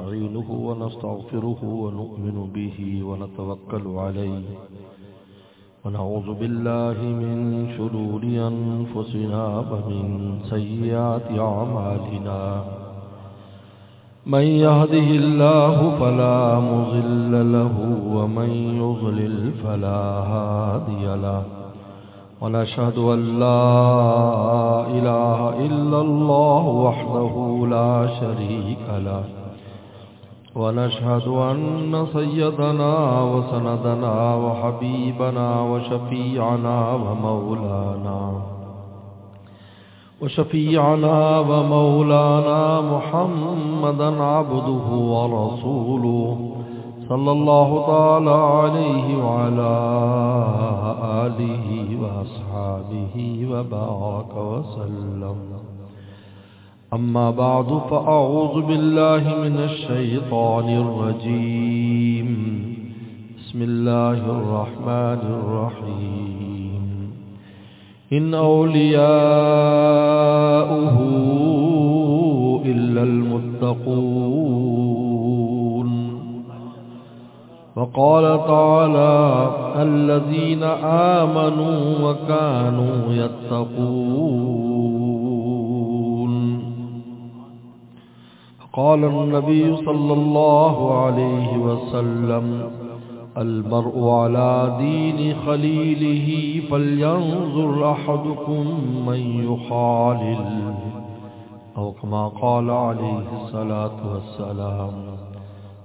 ونستعينه ونستغفره ونؤمن به ونتوكل عليه ونعوذ بالله من شرور أنفسنا ومن سيئات أعمالنا من يهده الله فلا مضل له ومن يضلل فلا هادي له ونشهد أن لا إله إلا الله وحده لا شريك له ونشهد أن سيدنا وسندنا وحبيبنا وشفيعنا محمدا عبده ورسوله صلى الله تعالى عليه وعلى آله وأصحابه وبارك وسلم. أما بعد فأعوذ بالله من الشيطان الرجيم. بسم الله الرحمن الرحيم. إن أولياؤه إلا المتقون. وقال تعالى الذين آمنوا وكانوا يتقون. قال النبي صلى الله عليه وسلم المرء على دين خليله فلينظر أحدكم من يخالل أو كما قال عليه الصلاة والسلام.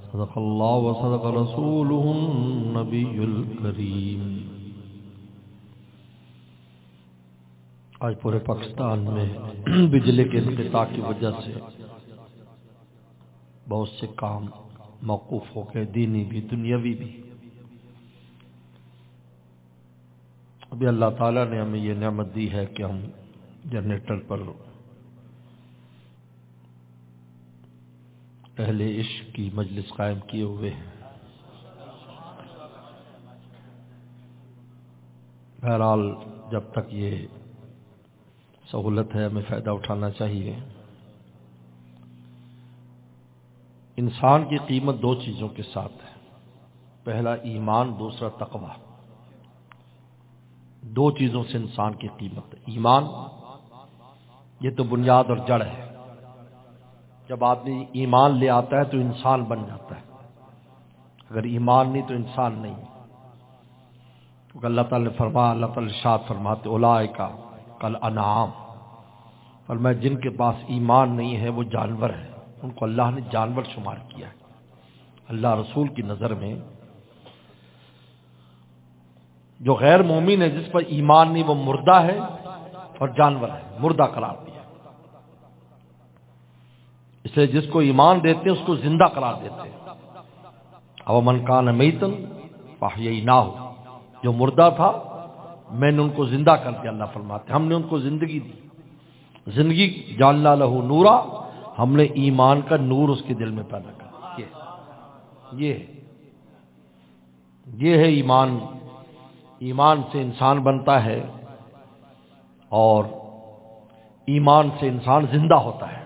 صدق الله وصدق رسوله النبي الكريم. آج پورے پاکستان میں بجلی کے انقطاع کی وجہ سے بہت سے کام موقوف ہو گئے، دینی بھی دنیاوی بھی. ابھی اللہ تعالیٰ نے ہمیں یہ نعمت دی ہے کہ ہم جنریٹر پر اہل عشق کی مجلس قائم کیے ہوئے ہیں. بہرحال جب تک یہ سہولت ہے ہمیں فائدہ اٹھانا چاہیے. انسان کی قیمت دو چیزوں کے ساتھ ہے، پہلا ایمان، دوسرا تقوی. دو چیزوں سے انسان کی قیمت ہے. ایمان یہ تو بنیاد اور جڑ ہے. جب آدمی ایمان لے آتا ہے تو انسان بن جاتا ہے، اگر ایمان نہیں تو انسان نہیں. کیونکہ اللہ تعالیٰ نے فرمایا، اللہ تعالیٰ ارشاد فرماتے اولئک کالانعام، فرمایا جن کے پاس ایمان نہیں ہے وہ جانور ہیں. ان کو اللہ نے جانور شمار کیا ہے. اللہ رسول کی نظر میں جو غیر مومن ہے، جس پر ایمان نہیں، وہ مردہ ہے اور جانور ہے، مردہ قرار دیا. اس لیے جس کو ایمان دیتے ہیں اس کو زندہ قرار دیتے ہیں. او من کان میتا فاحییناہ، جو مردہ تھا میں نے ان کو زندہ کر دیا. اللہ فرماتے ہم نے ان کو زندگی دی. زندگی جعلنا لہ نورا، ہم نے ایمان کا نور اس کے دل میں پیدا کر دیا. یہ ہے ایمان. ایمان سے انسان بنتا ہے اور ایمان سے انسان زندہ ہوتا ہے.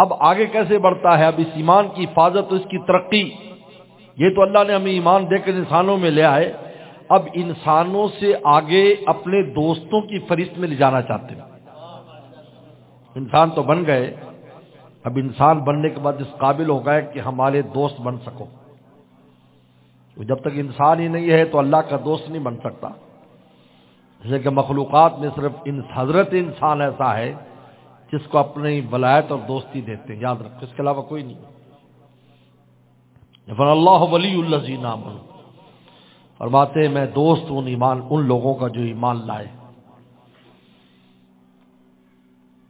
اب آگے کیسے بڑھتا ہے؟ اب اس ایمان کی حفاظت، اس کی ترقی، یہ تو اللہ نے ہمیں ایمان دے کر انسانوں میں لے آئے. اب انسانوں سے آگے اپنے دوستوں کی فہرست میں لے جانا چاہتے ہیں. انسان تو بن گئے، اب انسان بننے کے بعد اس قابل ہو گئے کہ ہمارے دوست بن سکو. جب تک انسان ہی نہیں ہے تو اللہ کا دوست نہیں بن سکتا. جیسے کہ مخلوقات میں صرف حضرت انسان ایسا ہے جس کو اپنی ولایت اور دوستی دیتے ہیں. یاد رکھو، اس کے علاوہ کوئی نہیں. اللہ ولی الذین آمنوا، فرماتے ہیں میں دوست ہوں ان لوگوں کا جو ایمان لائے.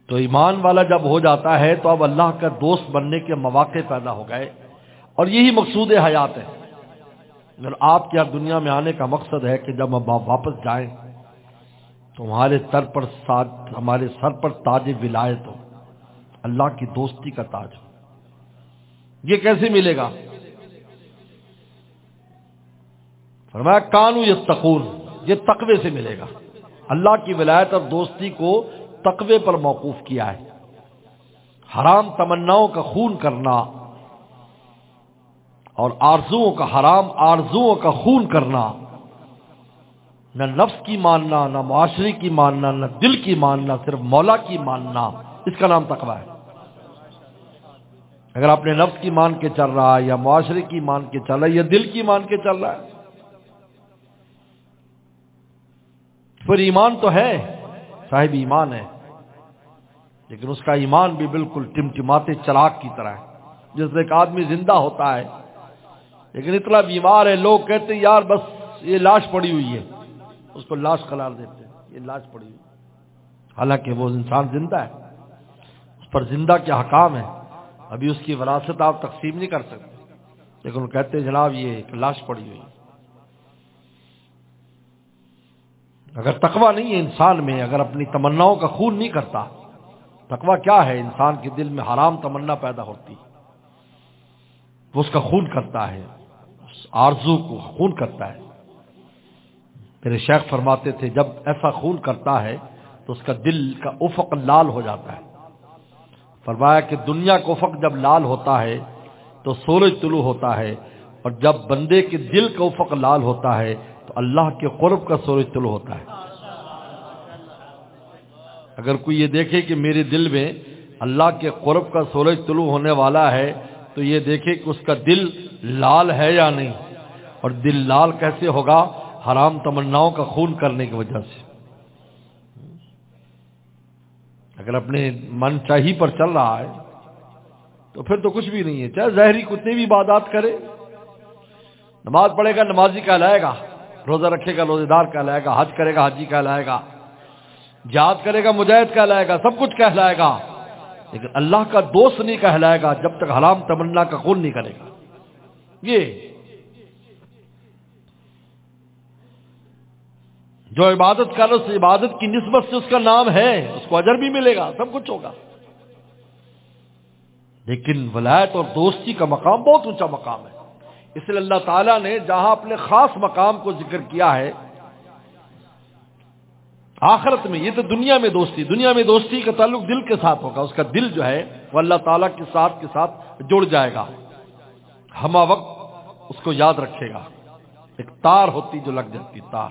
تو ایمان والا جب ہو جاتا ہے تو اب اللہ کا دوست بننے کے مواقع پیدا ہو گئے. اور یہی مقصود حیات ہے. اور آپ کے دنیا میں آنے کا مقصد ہے کہ جب ہم واپس جائیں تو ہمارے سر پر تاج ولایت ہو، اللہ کی دوستی کا تاج ہو. یہ کیسے ملے گا؟ فرمایا کانوا یتقون، یہ تقوی سے ملے گا. اللہ کی ولایت اور دوستی کو تقوی پر موقوف کیا ہے. حرام تمناؤں کا خون کرنا اور آرزوؤں کا، حرام آرزوؤں کا خون کرنا، نہ نفس کی ماننا، نہ معاشرے کی ماننا، نہ دل کی ماننا، صرف مولا کی ماننا، اس کا نام تقویٰ ہے۔ اگر آپ نے نفس کی مان کے چل رہا ہے، یا معاشرے کی مان کے چل رہا ہے، یا دل کی مان کے چل رہا ہے، پھر ایمان تو ہے، صاحب ایمان ہے، لیکن اس کا ایمان بھی بالکل ٹمٹماتے چراغ کی طرح ہے۔ جس سے ایک آدمی زندہ ہوتا ہے لیکن اتنا بیمار ہے، لوگ کہتے ہیں یار بس یہ لاش پڑی ہوئی ہے، اس کو لاش قرار دیتے ہیں، یہ لاش پڑی ہوئی، حالانکہ وہ انسان زندہ ہے، اس پر زندہ کے حکام ہیں، ابھی اس کی وراثت آپ تقسیم نہیں کر سکتے، لیکن وہ کہتے ہیں جناب یہ ایک لاش پڑی ہوئی ہے۔ اگر تقویٰ نہیں ہے انسان میں، اگر اپنی تمناؤں کا خون نہیں کرتا، تقویٰ کیا ہے؟ انسان کے دل میں حرام تمنا پیدا ہوتی، وہ اس کا خون کرتا ہے، اس آرزو کو خون کرتا ہے۔ میرے شیخ فرماتے تھے جب ایسا خون کرتا ہے تو اس کا دل کا افق لال ہو جاتا ہے۔ فرمایا کہ دنیا کا افق جب لال ہوتا ہے تو سورج طلوع ہوتا ہے، اور جب بندے کے دل کا افق لال ہوتا ہے تو اللہ کے قرب کا سورج طلوع ہوتا ہے۔ اگر کوئی یہ دیکھے کہ میرے دل میں اللہ کے قرب کا سورج طلوع ہونے والا ہے تو یہ دیکھے کہ اس کا دل لال ہے یا نہیں، اور دل لال کیسے ہوگا؟ حرام تمناؤں کا خون کرنے کی وجہ سے۔ اگر اپنے من چاہی پر چل رہا ہے تو پھر تو کچھ بھی نہیں ہے، چاہے ظاہری کتنی بھی عبادات کرے، نماز پڑھے گا نمازی کہلائے گا، روزہ رکھے گا روزے دار کہلائے گا، حج کرے گا حاجی کہلائے گا، جہاد کرے گا مجاہد کہلائے گا، سب کچھ کہلائے گا، لیکن اللہ کا دوست نہیں کہلائے گا جب تک حرام تمنا کا خون نہیں کرے گا۔ یہ جو عبادت کر اس عبادت کی نسبت سے اس کا نام ہے، اس کو اجر بھی ملے گا، سب کچھ ہوگا، لیکن ولایت اور دوستی کا مقام بہت اونچا مقام ہے۔ اس لیے اللہ تعالیٰ نے جہاں اپنے خاص مقام کو ذکر کیا ہے آخرت میں، یہ تو دنیا میں دوستی، دنیا میں دوستی کا تعلق دل کے ساتھ ہوگا، اس کا دل جو ہے وہ اللہ تعالیٰ کے ساتھ جڑ جائے گا، ہمہ وقت اس کو یاد رکھے گا۔ ایک تار ہوتی جو لگ جاتی، تار،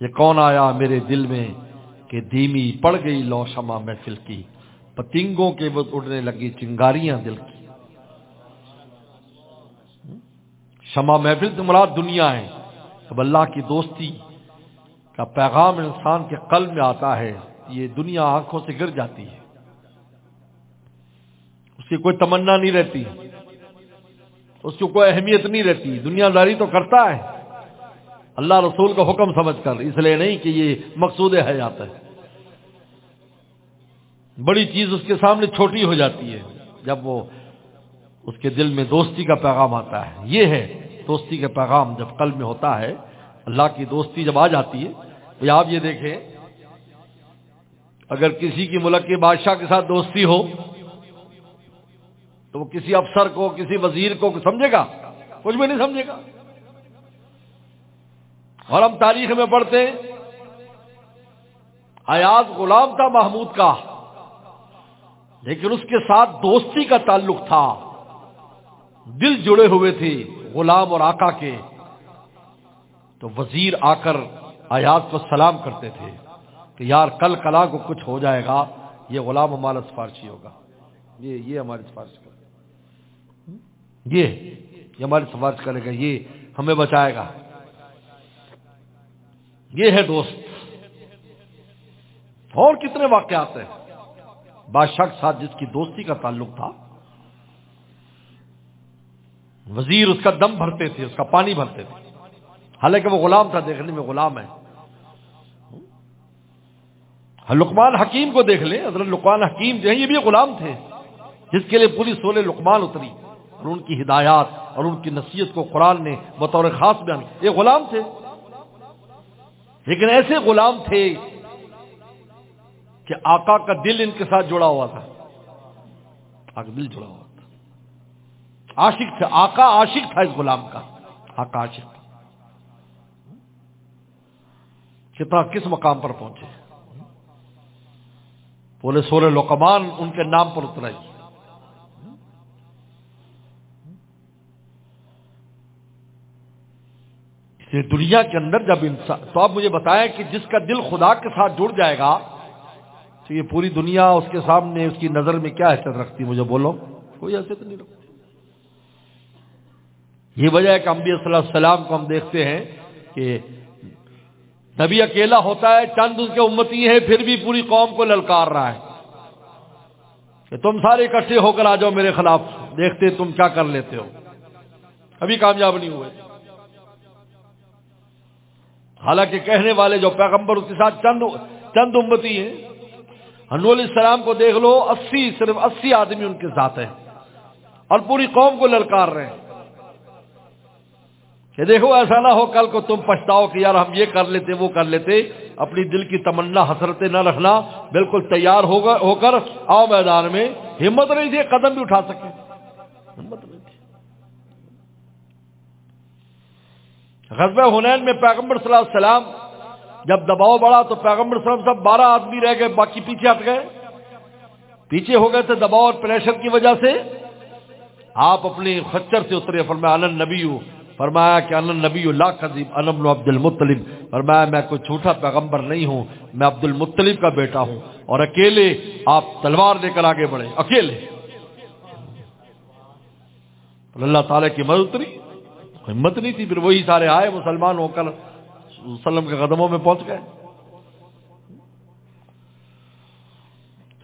یہ کون آیا میرے دل میں کہ دھیمی پڑ گئی لو شمع محفل کی، پتنگوں کے وہ اڑنے لگی چنگاریاں دل کی۔ شمع محفل سے مراد دنیا ہے، اب اللہ کی دوستی کا پیغام انسان کے قلب میں آتا ہے، یہ دنیا آنکھوں سے گر جاتی ہے، اس کی کوئی تمنا نہیں رہتی، اس کی کوئی اہمیت نہیں رہتی، دنیا داری تو کرتا ہے اللہ رسول کا حکم سمجھ کر، اس لیے نہیں کہ یہ مقصود حیات ہے، بڑی چیز اس کے سامنے چھوٹی ہو جاتی ہے جب وہ اس کے دل میں دوستی کا پیغام آتا ہے۔ یہ ہے دوستی کا پیغام جب قلب میں ہوتا ہے، اللہ کی دوستی جب آ جاتی ہے۔ تو آپ یہ دیکھیں اگر کسی کی ملک کے بادشاہ کے ساتھ دوستی ہو تو وہ کسی افسر کو، کسی وزیر کو سمجھے گا؟ کچھ بھی نہیں سمجھے گا۔ اور ہم تاریخ میں پڑھتے ہیں ایاز غلام تھا محمود کا، لیکن اس کے ساتھ دوستی کا تعلق تھا، دل جڑے ہوئے تھے غلام اور آقا کے، تو وزیر آ کر ایاز کو سلام کرتے تھے کہ یار کل کلا کو کچھ ہو جائے گا، یہ غلام ہمارا سفارشی ہوگا، یہ ہماری سفارش کرے گا، یہ ہماری سفارش کرے گا، یہ ہمیں بچائے گا، یہ ہے دوست۔ اور کتنے واقعات ہیں بادشاہ کے ساتھ جس کی دوستی کا تعلق تھا، وزیر اس کا دم بھرتے تھے، اس کا پانی بھرتے تھے، حالانکہ وہ غلام تھا، دیکھنے میں غلام ہے۔ لقمان حکیم کو دیکھ لیں، حضرت لقمان حکیم جو ہیں یہ بھی غلام تھے، جس کے لیے پوری سورہ لقمان اتری، اور ان کی ہدایات اور ان کی نصیحت کو قرآن نے بطور خاص بیان، یہ غلام تھے، لیکن ایسے غلام تھے کہ آقا کا دل ان کے ساتھ جڑا ہوا تھا، آقا کا دل جڑا ہوا تھا، عاشق تھا، آقا عاشق تھا اس غلام کا، آقا عاشق تھا۔ کتنا کس مقام پر پہنچے۔ پورے سورہ لقمان ان کے نام پر اترائی۔ اس لیے دنیا کے اندر جب انسان، تو آپ مجھے بتائیں کہ جس کا دل خدا کے ساتھ جڑ جائے گا تو یہ پوری دنیا اس کے سامنے اس کی نظر میں کیا حیثیت رکھتی؟ مجھے بولو، کوئی حیثیت نہیں رکھتی۔ یہ وجہ ہے کہ انبیاء صلی اللہ علیہ وسلم کو ہم دیکھتے ہیں کہ نبی اکیلا ہوتا ہے، چند اس کے امتی ہیں، پھر بھی پوری قوم کو للکار رہا ہے کہ تم سارے اکٹھے ہو کر آ جاؤ میرے خلاف، دیکھتے تم کیا کر لیتے ہو۔ ابھی کامیاب نہیں ہوئے، حالانکہ کہنے والے جو پیغمبر اس کے ساتھ چند امتی ہیں۔ نوح علیہ السلام کو دیکھ لو، صرف 80 آدمی ان کے ساتھ ہیں اور پوری قوم کو للکار رہے ہیں کہ دیکھو ایسا نہ ہو کل کو تم پچھتاؤ کہ یار ہم یہ کر لیتے وہ کر لیتے۔ اپنی دل کی تمنا حسرتیں نہ رکھنا، بالکل تیار ہو کر آؤ میدان میں۔ ہمت نہیں تھی قدم بھی اٹھا سکے، ہمت نہیں تھی۔ غزوہ حنین میں پیغمبر صلی اللہ علیہ وسلم جب دباؤ بڑھا تو پیغمبر صلی اللہ علیہ وسلم 12 آدمی رہ گئے، باقی پیچھے ہٹ گئے، پیچھے ہو گئے تھے دباؤ اور پریشر کی وجہ سے۔ آپ اپنی خچر سے اترے، فرمایا انا النبی، فرمایا کہ انا النبی لا کذب انا ابن عبد المطلب، فرمایا میں کوئی جھوٹا پیغمبر نہیں ہوں، میں عبد المطلب کا بیٹا ہوں۔ اور اکیلے آپ تلوار لے کر آگے بڑھے، اکیلے۔ اللہ تعالیٰ کی مدد اتری، ہمت نہیں تھی، پھر وہی سارے آئے مسلمان ہو کر وسلم کے قدموں میں پہنچ گئے۔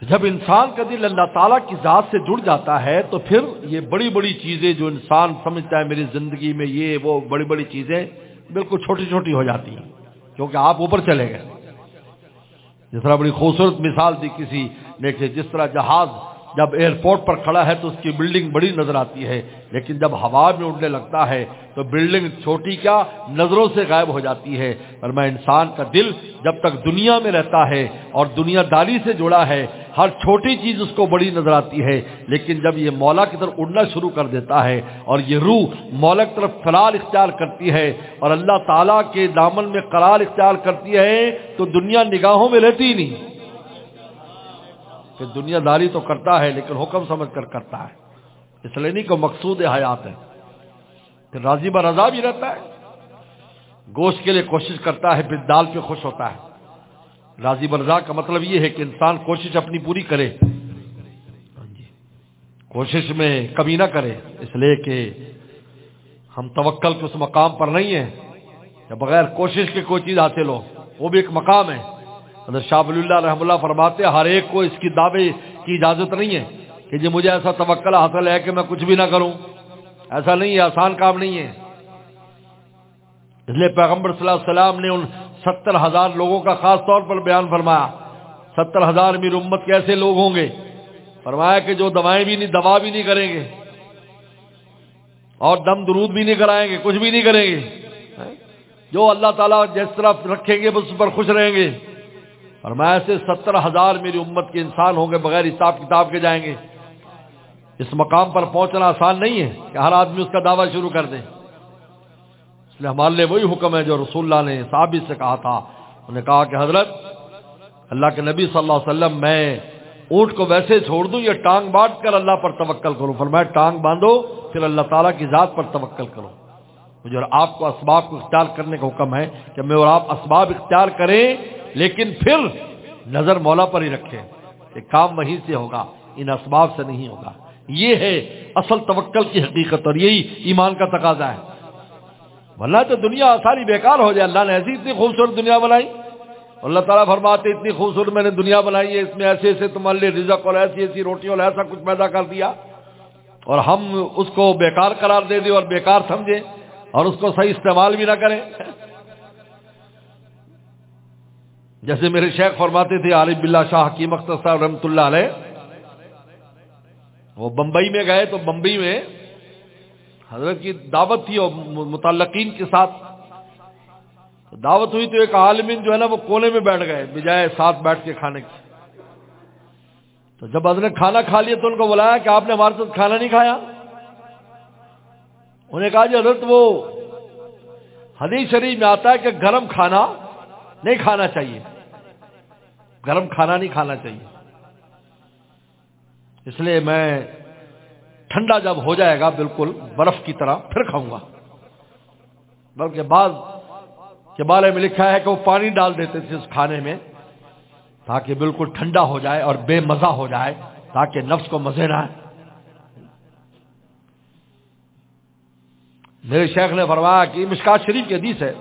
جب انسان کا دل اللہ تعالیٰ کی ذات سے جڑ جاتا ہے تو پھر یہ بڑی بڑی چیزیں جو انسان سمجھتا ہے میری زندگی میں یہ وہ بڑی بڑی چیزیں بالکل چھوٹی چھوٹی ہو جاتی ہیں، کیونکہ آپ اوپر چلے گئے۔ جس طرح بڑی خوبصورت مثال دی کسی نے کہ جس طرح جہاز جب ایئرپورٹ پر کھڑا ہے تو اس کی بلڈنگ بڑی نظر آتی ہے، لیکن جب ہوا میں اڑنے لگتا ہے تو بلڈنگ چھوٹی کیا نظروں سے غائب ہو جاتی ہے۔ اور میں انسان کا دل جب تک دنیا میں رہتا ہے اور دنیا داری سے جڑا ہے، ہر چھوٹی چیز اس کو بڑی نظر آتی ہے، لیکن جب یہ مولا کی طرف اڑنا شروع کر دیتا ہے اور یہ روح مولا کی طرف قرار اختیار کرتی ہے اور اللہ تعالیٰ کے دامن میں قرار اختیار کرتی ہے تو دنیا نگاہوں میں رہتی ہی نہیں۔ کہ دنیا داری تو کرتا ہے لیکن حکم سمجھ کر کرتا ہے، اس لیے نہیں کہ مقصود حیات ہے۔ پھر راضی برضا بھی رہتا ہے، گوشت کے لیے کوشش کرتا ہے، پھر دال پہ خوش ہوتا ہے۔ راضی برضا کا مطلب یہ ہے کہ انسان کوشش اپنی پوری کرے، کوشش میں کمی نہ کرے، اس لیے کہ ہم توکل کے اس مقام پر نہیں ہیں کہ بغیر کوشش کے کوئی چیز حاصل ہو، وہ بھی ایک مقام ہے۔ حضرت شاہ ولی اللہ رحمہ اللہ فرماتے ہیں ہر ایک کو اس کی دعوے کی اجازت نہیں ہے کہ جی مجھے ایسا توکل حاصل ہے کہ میں کچھ بھی نہ کروں، ایسا نہیں ہے، آسان کام نہیں ہے۔ اس لیے پیغمبر صلی اللہ علیہ وسلم نے ان 70,000 لوگوں کا خاص طور پر بیان فرمایا۔ 70,000 میری امت کے ایسے لوگ ہوں گے، فرمایا کہ جو دوا بھی نہیں کریں گے اور دم درود بھی نہیں کرائیں گے، کچھ بھی نہیں کریں گے، جو اللہ تعالیٰ جس طرح رکھیں گے بس اس پر خوش رہیں گے۔ فرمایا ایسے 70,000 میری امت کے انسان ہوں گے، بغیر حساب کتاب کے جائیں گے۔ اس مقام پر پہنچنا آسان نہیں ہے کہ ہر آدمی اس کا دعویٰ شروع کر دے، اس لیے ہمارے لیے وہی حکم ہے جو رسول اللہ نے صحابی سے کہا تھا۔ انہوں نے کہا کہ حضرت اللہ کے نبی صلی اللہ علیہ وسلم میں اونٹ کو ویسے چھوڑ دوں یا ٹانگ باندھ کر اللہ پر توکل کروں؟ فرمایا ٹانگ باندھو، پھر اللہ تعالیٰ کی ذات پر توکل کرو۔ مجھے اور آپ کو اسباب کو اختیار کرنے کا حکم ہے کہ میں اور آپ اسباب اختیار کریں، لیکن پھر نظر مولا پر ہی رکھیں کہ کام وہیں سے ہوگا، ان اسباب سے نہیں ہوگا۔ یہ ہے اصل توکل کی حقیقت اور یہی ایمان کا تقاضا ہے، ورنہ تو دنیا ساری بیکار ہو جائے۔ اللہ نے ایسی اتنی خوبصورت دنیا بنائی، اللہ تعالیٰ فرماتے اتنی خوبصورت میں نے دنیا بنائی ہے، اس میں ایسے ایسے تمہارے لیے رزق اور ایسی ایسی روٹی اور ایسا کچھ پیدا کر دیا، اور ہم اس کو بیکار قرار دے دیں اور بیکار سمجھیں اور اس کو صحیح استعمال بھی نہ کریں۔ جیسے میرے شیخ فرماتے تھے عارف باللہ شاہ حکیم اختر صاحب رحمۃ اللہ علیہ، وہ بمبئی میں گئے تو بمبئی میں حضرت کی دعوت تھی اور متعلقین کے ساتھ دعوت ہوئی، تو ایک عالمین جو ہے نا وہ کونے میں بیٹھ گئے بجائے ساتھ بیٹھ کے کھانے کی۔ تو جب حضرت نے کھانا کھا لیا تو ان کو بلایا کہ آپ نے ہمارے ساتھ کھانا نہیں کھایا؟ انہوں نے کہا جی حضرت وہ حدیث شریف میں آتا ہے کہ گرم کھانا نہیں کھانا چاہیے، گرم کھانا نہیں کھانا چاہیے۔ اس لیے میں ٹھنڈا جب ہو جائے گا بالکل برف کی طرح پھر کھاؤں گا، بلکہ بعض کے بارے میں لکھا ہے کہ وہ پانی ڈال دیتے تھے اس کھانے میں تاکہ بالکل ٹھنڈا ہو جائے اور بے مزہ ہو جائے، تاکہ نفس کو مزے نہ آئے۔ میرے شیخ نے فرمایا کہ مشکات شریف کی حدیث ہے،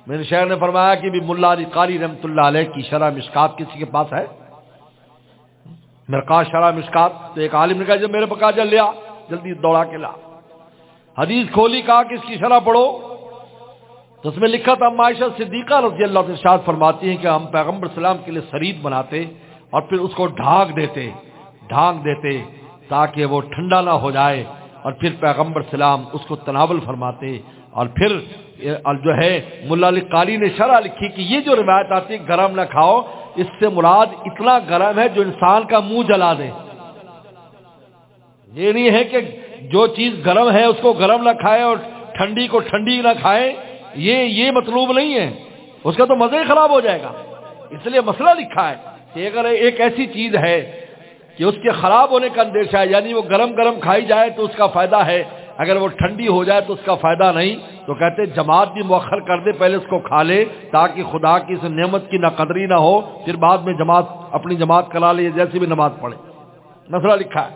میرے شیخ نے فرمایا کہ بھی ملا علی قاری رحمۃ اللہ علیہ کی شرح مشکات کسی کے پاس ہے؟ مرقات شرح مشکات، تو ایک عالم نے کہا جب میرے پکا جل لیا، جلدی دوڑا کے لا۔ حدیث کھولی، کہا کہ اس کی شرح پڑھو، تو اس میں لکھا تھا عائشہ صدیقہ رضی اللہ عنہا ارشاد فرماتی ہیں کہ ہم پیغمبر سلام کے لیے سرید بناتے اور پھر اس کو ڈھانک دیتے تاکہ وہ ٹھنڈا نہ ہو جائے، اور پھر پیغمبر سلام اس کو تناول فرماتے، اور پھر جو ہے ملا علی قاری نے شرح لکھی کہ یہ جو روایت آتی ہے گرم نہ کھاؤ، اس سے مراد اتنا گرم ہے جو انسان کا منہ جلا دے۔ یہ نہیں ہے کہ جو چیز گرم ہے اس کو گرم نہ کھائے اور ٹھنڈی کو ٹھنڈی نہ کھائے، یہ مطلوب نہیں ہے، اس کا تو مزہ ہی خراب ہو جائے گا۔ اس لیے مسئلہ لکھا ہے کہ اگر ایک ایسی چیز ہے کہ اس کے خراب ہونے کا اندیشہ ہے، یعنی وہ گرم کھائی جائے تو اس کا فائدہ ہے، اگر وہ ٹھنڈی ہو جائے تو اس کا فائدہ نہیں، تو کہتے جماعت بھی مؤخر کر دے، پہلے اس کو کھا لے تاکہ خدا کی اس نعمت کی ناقدری نہ ہو، پھر بعد میں اپنی جماعت کرا لے جیسے بھی نماز پڑھے۔ مسئلہ لکھا ہے،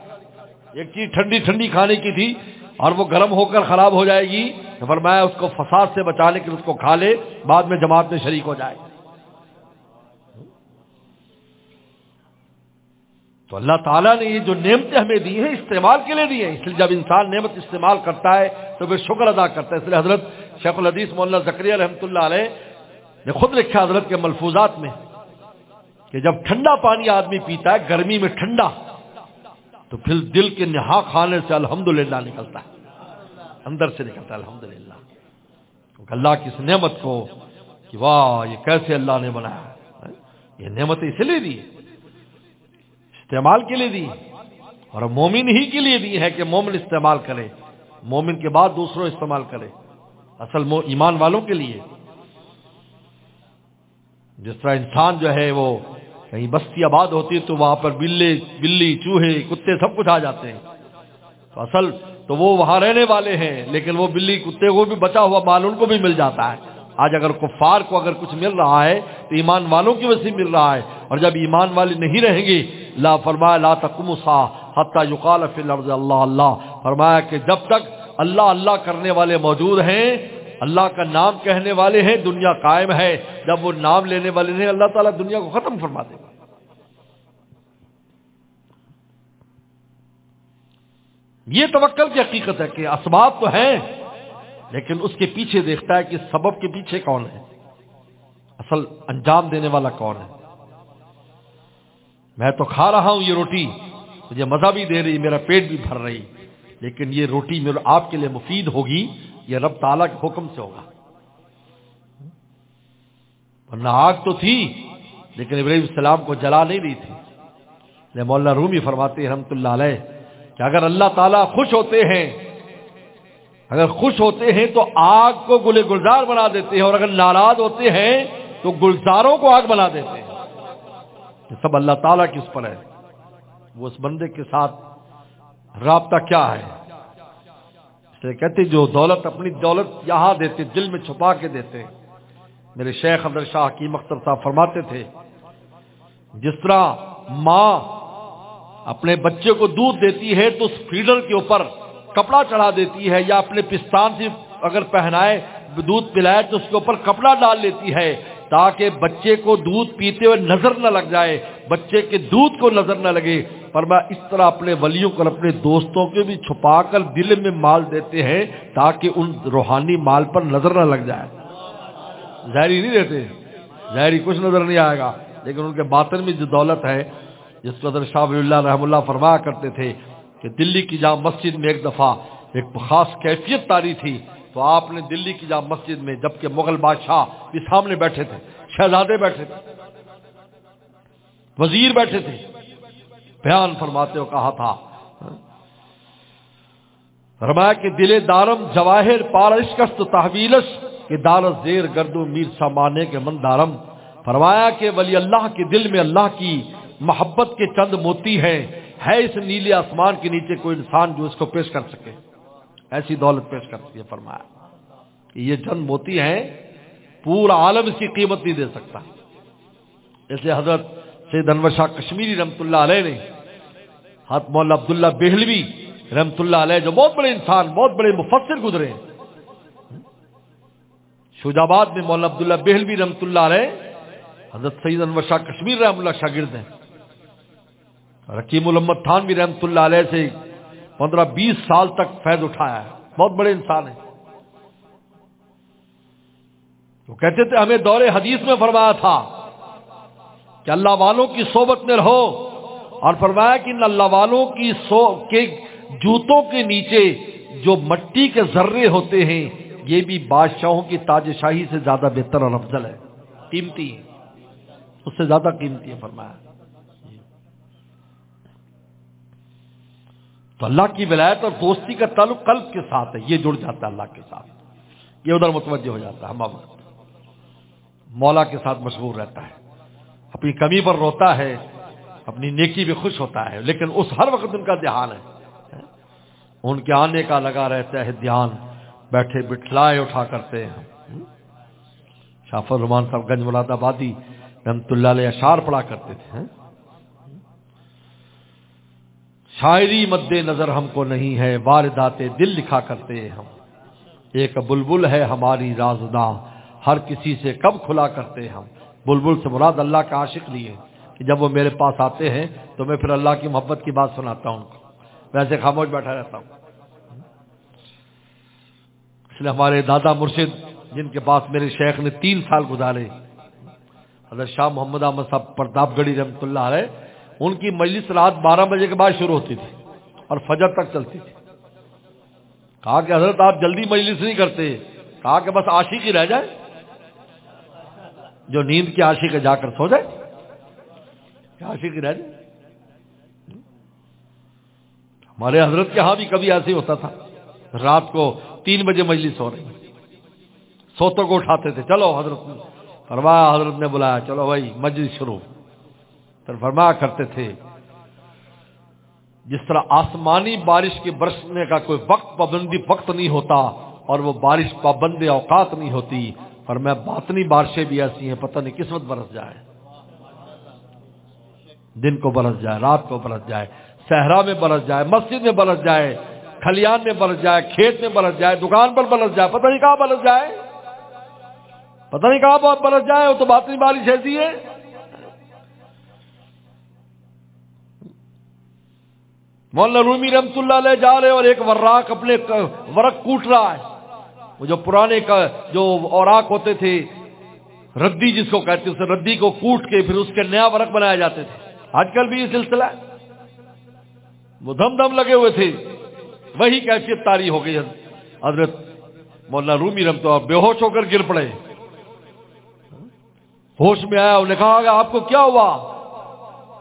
ایک چیز ٹھنڈی کھانے کی تھی اور وہ گرم ہو کر خراب ہو جائے گی، تو فرمایا اس کو فساد سے بچانے کے لیے اس کو کھا لے، بعد میں جماعت میں شریک ہو جائے۔ تو اللہ تعالیٰ نے یہ جو نعمتیں ہمیں دی ہیں استعمال کے لیے دی ہیں، اس لیے جب انسان نعمت استعمال کرتا ہے تو پھر شکر ادا کرتا ہے۔ اس لیے حضرت شیخ الحدیث مولانا زکریا رحمۃ اللہ علیہ نے خود لکھا حضرت کے ملفوظات میں کہ جب ٹھنڈا پانی آدمی پیتا ہے گرمی میں ٹھنڈا، تو پھر دل کے نہا کھانے سے الحمدللہ نکلتا ہے، اندر سے نکلتا ہے الحمدللہ، کیونکہ اللہ کی اس نعمت کو کہ واہ یہ کیسے اللہ نے بنایا، یہ نعمت اس لیے دی، استعمال کے لیے دی، اور مومن ہی کے لیے دی ہے کہ مومن استعمال کرے، مومن کے بعد دوسروں استعمال کرے، اصل ایمان والوں کے لیے۔ جس طرح انسان جو ہے وہ کہیں بستی آباد ہوتی ہے تو وہاں پر بلی چوہے کتے سب کچھ آ جاتے ہیں، تو اصل تو وہ وہاں رہنے والے ہیں، لیکن وہ بلی کتے کو بھی بچا ہوا مال ان کو بھی مل جاتا ہے۔ آج اگر کفار کو اگر کچھ مل رہا ہے تو ایمان والوں کی وجہ سے مل رہا ہے، اور جب ایمان والے نہیں رہیں گے، لا فرمایا لا تقوم الساعة حتى يقال في الارض اللہ اللہ، فرمایا کہ جب تک اللہ اللہ کرنے والے موجود ہیں، اللہ کا نام کہنے والے ہیں، دنیا قائم ہے، جب وہ نام لینے والے نہیں اللہ تعالیٰ دنیا کو ختم فرما دے گا۔ یہ توکل کی حقیقت ہے کہ اسباب تو ہیں، لیکن اس کے پیچھے دیکھتا ہے کہ سبب کے پیچھے کون ہے، اصل انجام دینے والا کون ہے۔ میں تو کھا رہا ہوں یہ روٹی، مجھے مزہ بھی دے رہی، میرا پیٹ بھی بھر رہی، لیکن یہ روٹی میرے آپ کے لیے مفید ہوگی، یہ رب تعالیٰ کے حکم سے ہوگا، ورنہ آگ تو تھی لیکن ابراہیم السلام کو جلا نہیں رہی تھی۔ مولانا رومی فرماتے ہیں رحمۃ اللہ علیہ کہ اگر اللہ تعالیٰ خوش ہوتے ہیں تو آگ کو گل گلزار بنا دیتے ہیں، اور اگر ناراض ہوتے ہیں تو گلزاروں کو آگ بنا دیتے ہیں۔ یہ سب اللہ تعالیٰ کی اس پر ہے، وہ اس بندے کے ساتھ رابطہ کیا ہے۔ اس لیے کہتے جو دولت اپنی دولت یہاں دیتے، دل میں چھپا کے دیتے۔ میرے شیخ حضرت شاہ حکیم اختر صاحب فرماتے تھے جس طرح ماں اپنے بچے کو دودھ دیتی ہے تو اس فیڈر کے اوپر کپڑا چڑھا دیتی ہے، یا اپنے پستان سے اگر پہنائے دودھ پلائے تو اس کے اوپر کپڑا ڈال لیتی ہے تاکہ بچے کو دودھ پیتے ہوئے نظر نہ لگ جائے، بچے کے دودھ کو نظر نہ لگے، فرمایا اس طرح اپنے ولیوں کو اپنے دوستوں کے بھی چھپا کر دل میں مال دیتے ہیں تاکہ ان روحانی مال پر نظر نہ لگ جائے۔ ظاہری نہیں دیتے، ظاہری کچھ نظر نہیں آئے گا، لیکن ان کے باطن میں جو دولت ہے، جس کو حضرت شاہ ولی اللہ رحمہ اللہ فرمایا کرتے تھے کہ دلی کی جامع مسجد میں ایک دفعہ ایک خاص کیفیت طاری تھی، تو آپ نے دلی کی جامع مسجد میں جبکہ مغل بادشاہ بھی سامنے بیٹھے تھے، شہزادے بیٹھے تھے، وزیر بیٹھے تھے، بیان فرماتے ہو کہا تھا، فرمایا کہ دل دارم جواہر پارشکست تحویلش کہ دارت زیر گردو میر سامانے کے من دارم، فرمایا کہ ولی اللہ کے دل میں اللہ کی محبت کے چند موتی ہیں، ہے اس نیلے آسمان کے نیچے کوئی انسان جو اس کو پیش کر سکے، ایسی دولت پیش کرتی ہے۔ فرمایا کہ یہ چند موتی ہیں، پورا عالم اس کی قیمت نہیں دے سکتا۔ اس لیے حضرت سید انور شاہ کشمیری رحمۃ اللہ علیہ نے، حضرت مولانا عبداللہ بہلوی رحمۃ اللہ علیہ جو بہت بڑے انسان، بہت بڑے مفسر گزرے ہیں، شوجاباد میں مولانا عبداللہ بہلوی رحمۃ اللہ علیہ حضرت سید انور شاہ کشمیر رحمۃ اللہ شاگرد ہیں۔ حکیم الامت تھانوی رحمۃ اللہ علیہ سے 15-20 سال تک فیض اٹھایا ہے، بہت بڑے انسان ہیں۔ وہ کہتے تھے ہمیں دور حدیث میں فرمایا تھا کہ اللہ والوں کی صحبت میں رہو، اور فرمایا کہ ان اللہ والوں کی کے جوتوں کے نیچے جو مٹی کے ذرے ہوتے ہیں یہ بھی بادشاہوں کی تاج شاہی سے زیادہ بہتر اور افضل ہے، قیمتی ہے، اس سے زیادہ قیمتی ہے۔ فرمایا تو اللہ کی ولایت اور دوستی کا تعلق قلب کے ساتھ ہے، یہ جڑ جاتا ہے اللہ کے ساتھ، یہ ادھر متوجہ ہو جاتا ہے، ہم وقت مولا کے ساتھ مشغول رہتا ہے، اپنی کمی پر روتا ہے، اپنی نیکی بھی خوش ہوتا ہے، لیکن اس ہر وقت ان کا دھیان ہے، ان کے آنے کا لگا رہتا ہے دھیان، بیٹھے بٹھلائے اٹھا کرتے ہیں۔ شاہ الرحمان صاحب گنج مراد آبادی رحمۃ اللہ علیہ اشعار پڑھا کرتے تھے، شاعری مد نظر ہم کو نہیں ہے، واردات دل لکھا کرتے ہیں ہم، ایک بلبل ہے ہماری رازداں، ہر کسی سے کب کھلا کرتے ہم۔ بلبل سے مراد اللہ کا عاشق لیے کہ جب وہ میرے پاس آتے ہیں تو میں پھر اللہ کی محبت کی بات سناتا ہوں ان کو، ویسے خاموش بیٹھا رہتا ہوں۔ اس لیے ہمارے دادا مرشد جن کے پاس میرے شیخ نے 3 سال گزارے، حضرت شاہ محمد احمد صاحب پرتاپ گڑھی رحمۃ اللہ علیہ، ان کی مجلس رات 12 بجے کے بعد شروع ہوتی تھی اور فجر تک چلتی تھی۔ کہا کہ حضرت آپ جلدی مجلس نہیں کرتے، کہا کہ بس عاشق ہی رہ جائے، جو نیند کی عاشق ہے جا کر سو جائے، عاشق ہی رہ جائے۔ ہمارے حضرت کے ہاں بھی کبھی ایسے ہی ہوتا تھا، رات کو 3 بجے مجلس ہو رہی، سوتوں کو اٹھاتے تھے، چلو حضرت نے فرمایا، حضرت نے بلایا، چلو بھائی مجلس شروع۔ پھر فرمایا کرتے تھے جس طرح آسمانی بارش کے برسنے کا کوئی وقت پابندی وقت نہیں ہوتا اور وہ بارش پابند اوقات نہیں ہوتی، فرمایا باطنی بارشیں بھی ایسی ہیں، پتہ نہیں کس وقت برس جائے، دن کو برس جائے، رات کو برس جائے، صحرا میں برس جائے، مسجد میں برس جائے، کھلیان میں برس جائے، کھیت میں برس جائے، دکان پر برس جائے، پتہ نہیں کہاں برس جائے، پتہ نہیں کہاں برس جائے، وہ تو باطنی بارش ایسی ہے۔ مولانا رومی رحمۃ اللہ علیہ جا رہے اور ایک وراق اپنے ورق کوٹ رہا ہے، وہ جو پرانے جو اوراق ہوتے تھے، ردی جس کو کہتے ہیں، اس ردی کو کوٹ کے پھر اس کے نیا ورق بنائے جاتے تھے، آج کل بھی یہ سلسلہ ہے، وہ دم دم لگے ہوئے تھے، وہی کیفیت طاری ہو گئی۔ حضرت مولانا رومی رحمۃ اللہ بے ہوش ہو کر گر پڑے، ہوش میں آیا، انہوں نے کہا کہ آپ کو کیا ہوا؟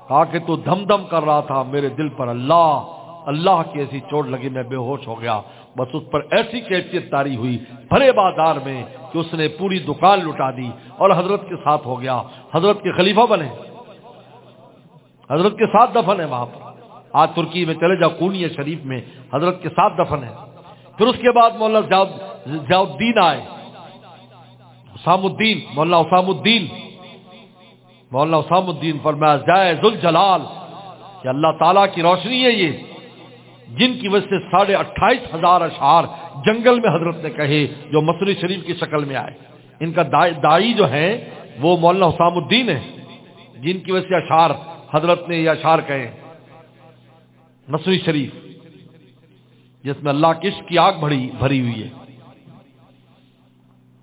کہا کہ تو دم دم کر رہا تھا، میرے دل پر اللہ کی ایسی چوٹ لگی، میں بے ہوش ہو گیا، بس اس پر ایسی کیفیت طاری ہوئی بھرے بازار میں کہ اس نے پوری دکان لٹا دی اور حضرت کے ساتھ ہو گیا، حضرت کے خلیفہ بنے، حضرت کے ساتھ دفن ہے وہاں پر۔ آج ترکی میں چلے جاؤ، کونیا شریف میں حضرت کے ساتھ دفن ہے۔ پھر اس کے بعد مولانا ضیاء الدین آئے، اسام الدین، مولانا اسام الدین، مولانا اسام الدین فرمایا ضیاء ذوالجلال کہ اللہ تعالیٰ کی روشنی ہے یہ، جن کی وجہ سے 28,500 اشعار جنگل میں حضرت نے کہے جو مصری شریف کی شکل میں آئے۔ ان کا دائی جو ہیں وہ مولانا اسام الدین ہے، جن کی وجہ سے اشعار حضرت نے یہ اشعار کہے، مصری شریف جس میں اللہ کی عشق کی آگ بھری ہوئی ہے۔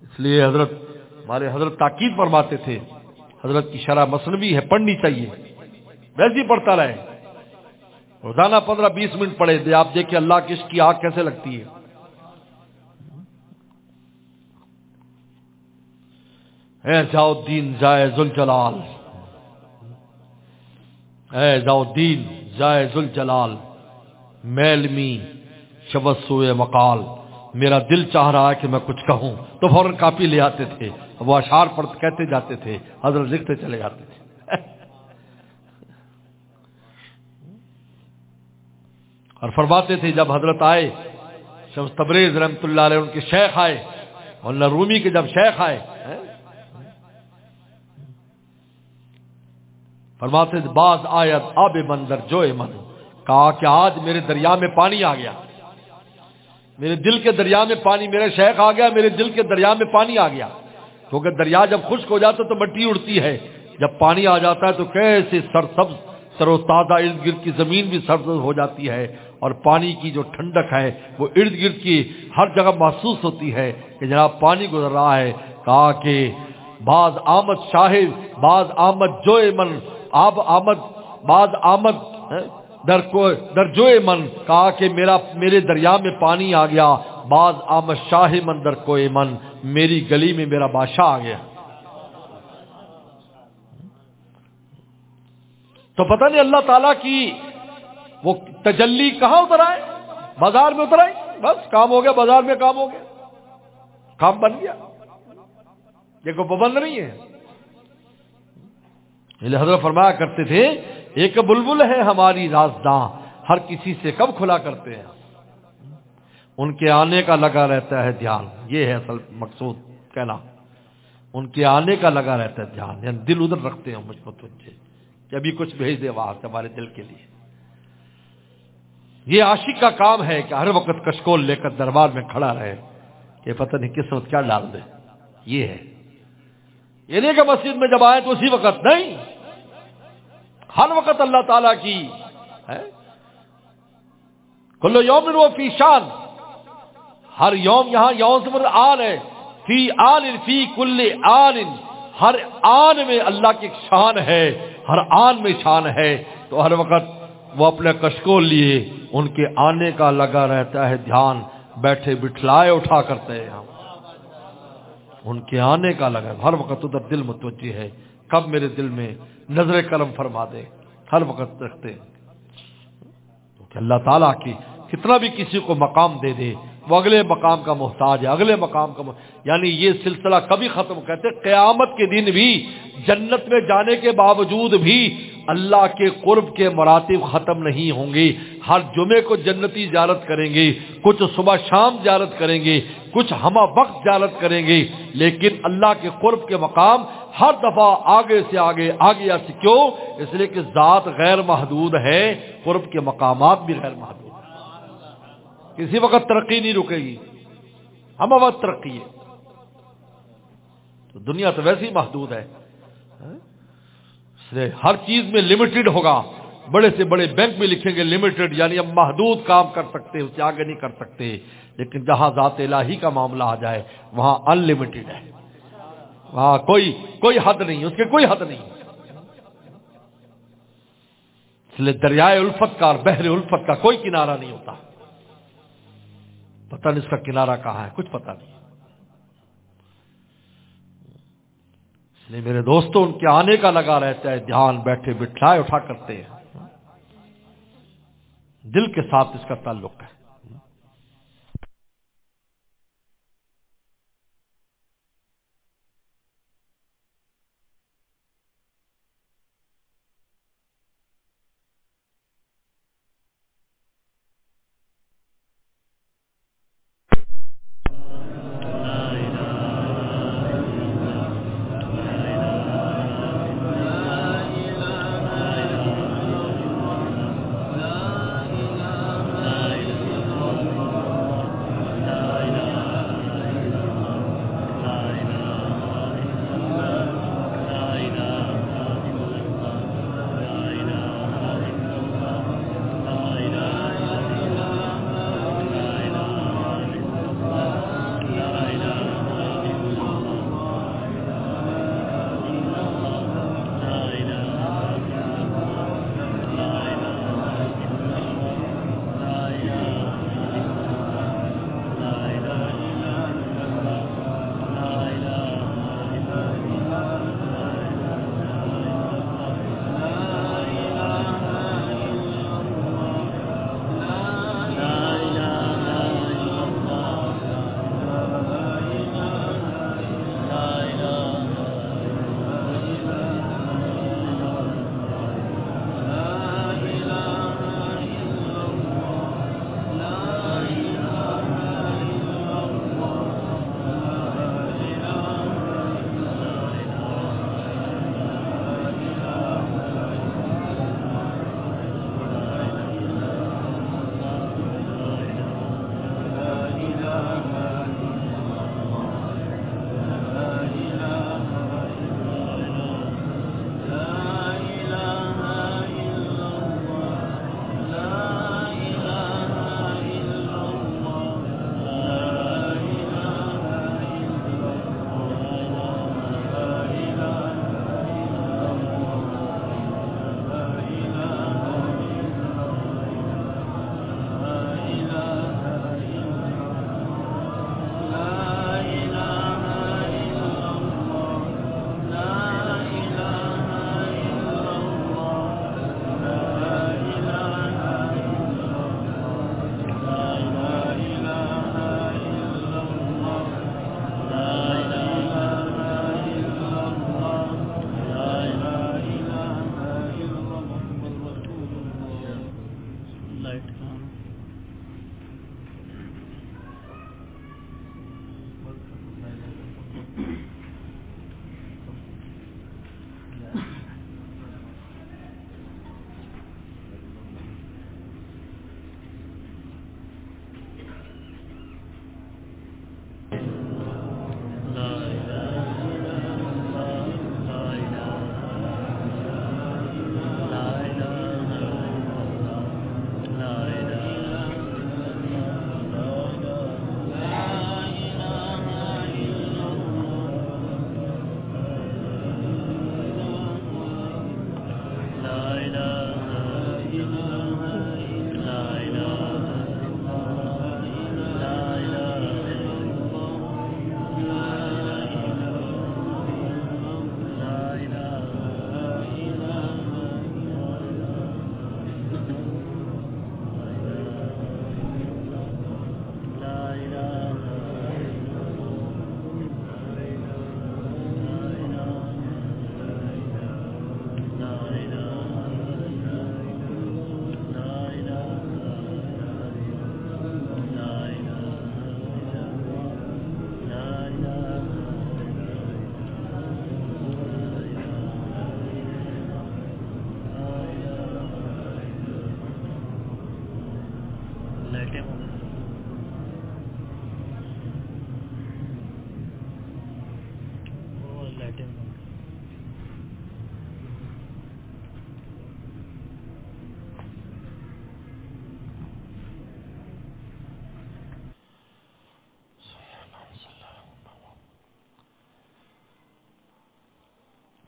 اس لیے ہمارے حضرت تاکید فرماتے تھے، حضرت کی شرح مثنوی ہے، پڑھنی چاہیے، ویسے ہی پڑھتا رہے، روزانہ 15-20 منٹ پڑھے دے، آپ دیکھیں اللہ کی عشق کی آگ کیسے لگتی ہے۔ اے ضیاء الدین ضیاء ذوالجلال، اے ضیاء الدین ضیاء ذوالجلال، میلمی شبت سوئے مقال، میرا دل چاہ رہا ہے کہ میں کچھ کہوں، تو فوراً کاپی لے آتے تھے، وہ اشعار پڑھ کہتے جاتے تھے، حضرت لکھتے چلے جاتے تھے۔ اور فرماتے تھے جب حضرت آئے شمس تبریز رحمۃ اللہ علیہ ان کے شیخ آئے، مولانا رومی کے جب شیخ آئے، فرماتے تھے بعض آیت آب منظر جو من، کہا کہ آج میرے دریا میں پانی آ گیا، میرے دل کے دریا میں پانی، میرے شیخ آ گیا، میرے دل کے دریا میں پانی آ گیا، کیونکہ دریا جب خشک ہو جاتا تو مٹی اڑتی ہے، جب پانی آ جاتا ہے تو کیسے سرسبز سر و تازہ ارد گرد کی زمین بھی سرسبز ہو جاتی ہے، اور پانی کی جو ٹھنڈک ہے وہ ارد گرد کی ہر جگہ محسوس ہوتی ہے کہ جناب پانی گزر رہا ہے۔ کہا کہ بعض آمد شاہد، بعض آمد جوئے من، آب آمد، بعض آمد در جوئے من، کہا کہ میرے دریا میں پانی آ گیا، بعض آمد شاہ من در کوئے من، میری گلی میں میرا بادشاہ آ گیا۔ تو پتہ نہیں اللہ تعالیٰ کی وہ تجلی کہاں اتر آئے؟ بازار میں اتر آئی، بس کام ہو گیا، بازار میں کام ہو گیا، کام بن گیا، یہ کوئی پابند نہیں ہے۔ حضرت فرمایا کرتے تھے ایک بلبل ہے ہماری رازداں، ہر کسی سے کب کھلا کرتے ہیں، ان کے آنے کا لگا رہتا ہے دھیان، یہ ہے اصل مقصود کہنا، ان کے آنے کا لگا رہتا ہے دھیان، یعنی دل ادھر رکھتے ہیں مجھ کو تجھے کہ ابھی کچھ بھیج دے وہاں سے ہمارے دل کے لیے۔ یہ عاشق کا کام ہے کہ ہر وقت کشکول لے کر دربار میں کھڑا رہے کہ پتہ نہیں کس وقت کیا ڈال دے، یہ ہے، یہ نہیں کہ مسجد میں جب آئے تو اسی وقت، نہیں، ہر وقت اللہ تعالیٰ کی ہے، کل یوم و فی شان، ہر یوم، یہاں یوم سے مطلب آن ہے، فی آن، فی کل آن، ہر آن میں اللہ کی شان ہے، ہر آن میں شان ہے، تو ہر وقت وہ اپنے کشکول لیے ان کے آنے کا لگا رہتا ہے دھیان، بیٹھے بٹھلائے اٹھا کرتے ہیں ہم، ان کے آنے کا لگا، ہر وقت ادھر دل متوجہ ہے، کب میرے دل میں نظر کرم فرما دے، ہر وقت رکھتے ہیں کہ اللہ تعالیٰ کی کتنا بھی کسی کو مقام دے دے وہ اگلے مقام کا محتاج ہے، اگلے مقام کا یعنی یہ سلسلہ کبھی ختم، کہتے قیامت کے دن بھی جنت میں جانے کے باوجود بھی اللہ کے قرب کے مراتب ختم نہیں ہوں گے، ہر جمعے کو جنتی زیارت کریں گے، کچھ صبح شام زیارت کریں گے، کچھ ہمہ وقت زیارت کریں گے، لیکن اللہ کے قرب کے مقام ہر دفعہ آگے سے آگے آگے سے، کیوں؟ اس لیے کہ ذات غیر محدود ہے، قرب کے مقامات بھی غیر محدود ہیں، کسی وقت ترقی نہیں رکے گی، ہمہ وقت ترقی ہے، تو دنیا تو ویسے ہی محدود ہے، اس لیے ہر چیز میں لمیٹڈ ہوگا، بڑے سے بڑے بینک میں لکھیں گے لمیٹڈ، یعنی ہم محدود کام کر سکتے ہیں، اس سے آگے نہیں کر سکتے، لیکن جہاں ذات الہی کا معاملہ آ جائے وہاں ان لمیٹڈ ہے، وہاں کوئی حد نہیں، اس کے کوئی حد نہیں، اس لیے دریائے الفت کا اور بحر الفت کا کوئی کنارہ نہیں ہوتا، پتہ نہیں اس کا کنارہ کہاں ہے، کچھ پتہ نہیں، اس لیے میرے دوستوں ان کے آنے کا لگا رہتا ہے دھیان، بیٹھے بٹھلائے اٹھا کرتے ہیں، دل کے ساتھ اس کا تعلق ہے۔